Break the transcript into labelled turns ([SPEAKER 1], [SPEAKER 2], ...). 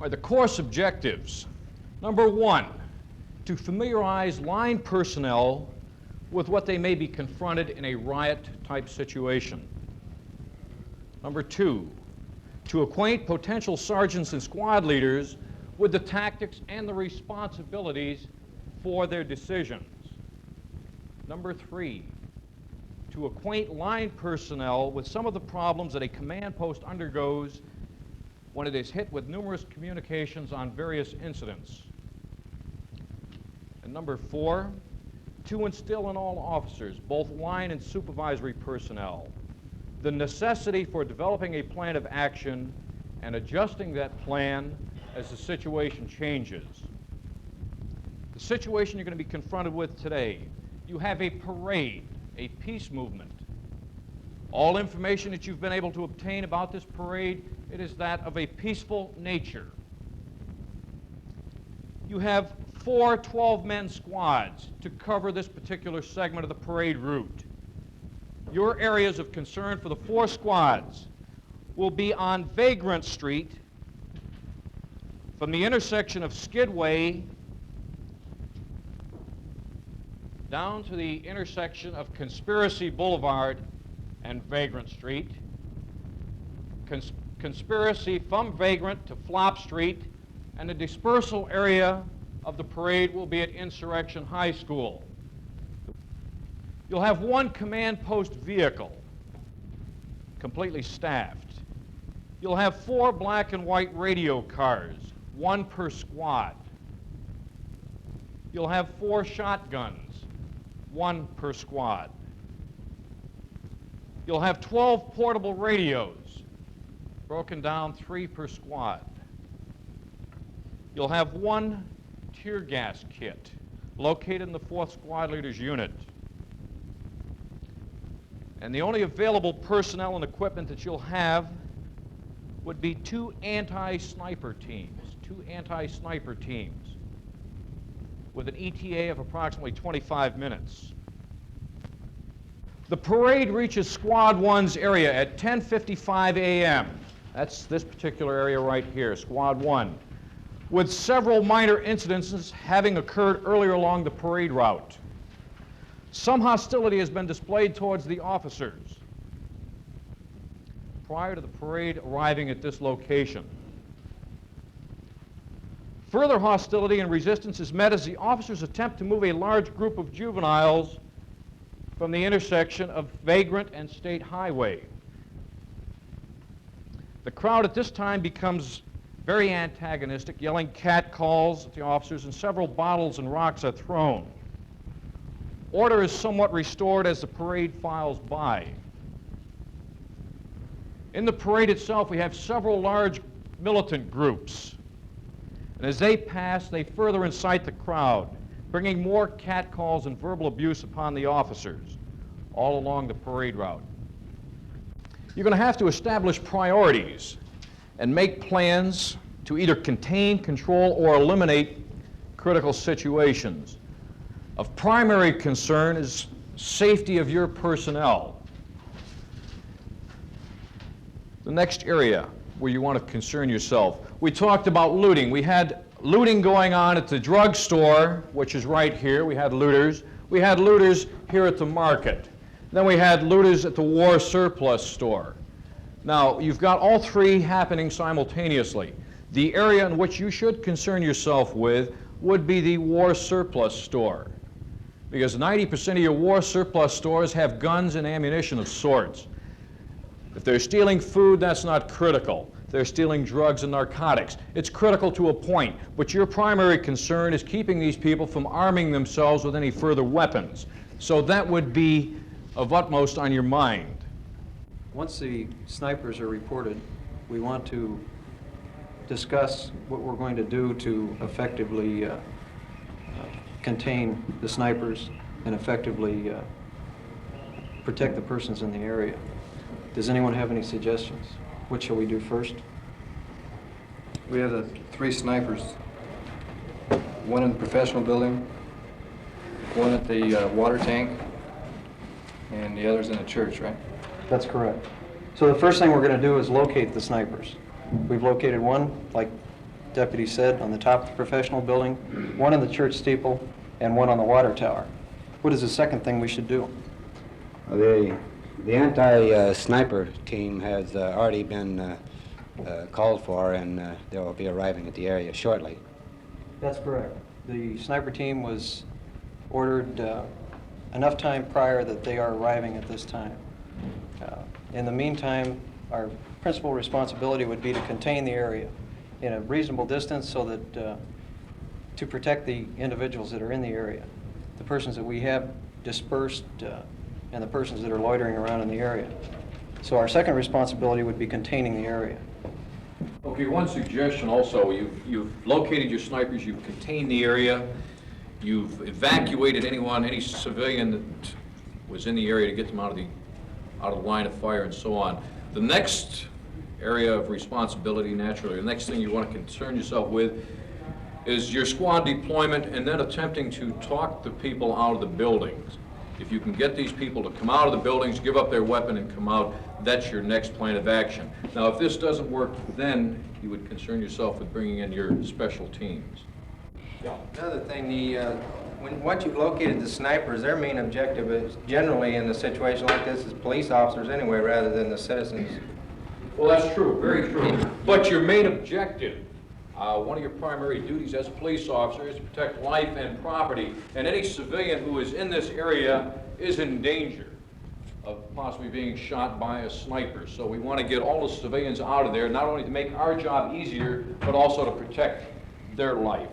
[SPEAKER 1] are the course objectives. Number one, to familiarize line personnel with what they may be confronted in a riot-type situation. Number two, to acquaint potential sergeants and squad leaders with the tactics and the responsibilities for their decisions. Number three, to acquaint line personnel with some of the problems that a command post undergoes when it is hit with numerous communications on various incidents. And number four, to instill in all officers, both line and supervisory personnel, the necessity for developing a plan of action and adjusting that plan as the situation changes. The situation you're going to be confronted with today, you have a parade, a peace movement. All information that you've been able to obtain about this parade, it is that of a peaceful nature. You have 4 12-man squads to cover this particular segment of the parade route. Your areas of concern for the 4 squads will be on Vagrant Street from the intersection of Skidway down to the intersection of Conspiracy Boulevard and Vagrant Street, Conspiracy from Vagrant to Flop Street, and the dispersal area of the parade will be at Insurrection High School. You'll have 1 command post vehicle, completely staffed. You'll have 4 black and white radio cars, 1 per squad. You'll have 4 shotguns, 1 per squad. You'll have 12 portable radios, broken down 3 per squad. You'll have 1 tear gas kit located in the 4th Squad Leader's unit. And the only available personnel and equipment that you'll have would be 2 anti-sniper teams, 2 anti-sniper teams with an ETA of approximately 25 minutes. The parade reaches Squad 1's area at 10:55 a.m. That's this particular area right here, Squad 1, with several minor incidences having occurred earlier along the parade route. Some hostility has been displayed towards the officers prior to the parade arriving at this location. Further hostility and resistance is met as the officers attempt to move a large group of juveniles from the intersection of Vagrant and State Highway. The crowd at this time becomes very antagonistic, yelling catcalls at the officers, and several bottles and rocks are thrown. Order is somewhat restored as the parade files by. In the parade itself, we have several large militant groups. And as they pass, they further incite the crowd, bringing more catcalls and verbal abuse upon the officers all along the parade route. You're going to have to establish priorities and make plans to either contain, control, or eliminate critical situations. Of primary concern is safety of your personnel. The next area where you want to concern yourself. We talked about looting. We had looting going on at the drugstore, which is right here. We had looters. We had looters here at the market. Then we had looters at the war surplus store. Now, you've got all 3 happening simultaneously. The area in which you should concern yourself with would be the war surplus store, because 90% of your war surplus stores have guns and ammunition of sorts. If they're stealing food, that's not critical. If they're stealing drugs and narcotics, it's critical to a point, but your primary concern is keeping these people from arming themselves with any further weapons. So that would be of utmost on your mind.
[SPEAKER 2] Once the snipers are reported, we want to discuss what we're going to do to effectively contain the snipers and effectively protect the persons in the area. Does anyone have any suggestions? What shall we do first?
[SPEAKER 3] We have the 3 snipers, 1 in the professional building, 1 at the water tank, and the other's in the church, right?
[SPEAKER 2] That's correct. So the first thing we're going to do is locate the snipers. We've located 1, like deputy said, on the top of the professional building, one in the church steeple, and one on the water tower. What is the second thing we should do?
[SPEAKER 4] The anti-sniper team has already been called for, and they will be arriving at the area shortly.
[SPEAKER 2] That's correct. The sniper team was ordered enough time prior that they are arriving at this time. In the meantime, our principal responsibility would be to contain the area in a reasonable distance so that to protect the individuals that are in the area, the persons that we have dispersed, and the persons that are loitering around in the area. So our second responsibility would be containing the area.
[SPEAKER 1] Okay, one suggestion also, you've located your snipers, you've contained the area, you've evacuated any civilian that was in the area to get them out of the line of fire and so on. The next area of responsibility, naturally, the next thing you want to concern yourself with is your squad deployment and then attempting to talk the people out of the buildings. If you can get these people to come out of the buildings, give up their weapon and come out, that's your next plan of action. Now, if this doesn't work, then you would concern yourself with bringing in your special teams.
[SPEAKER 5] Another thing, once you've located the snipers, their main objective is generally in a situation like this is police officers anyway, rather than the citizens.
[SPEAKER 1] Well, that's true, very true. But your main objective, one of your primary duties as a police officer is to protect life and property, and any civilian who is in this area is in danger of possibly being shot by a sniper. So we want to get all the civilians out of there, not only to make our job easier, but also to protect their life.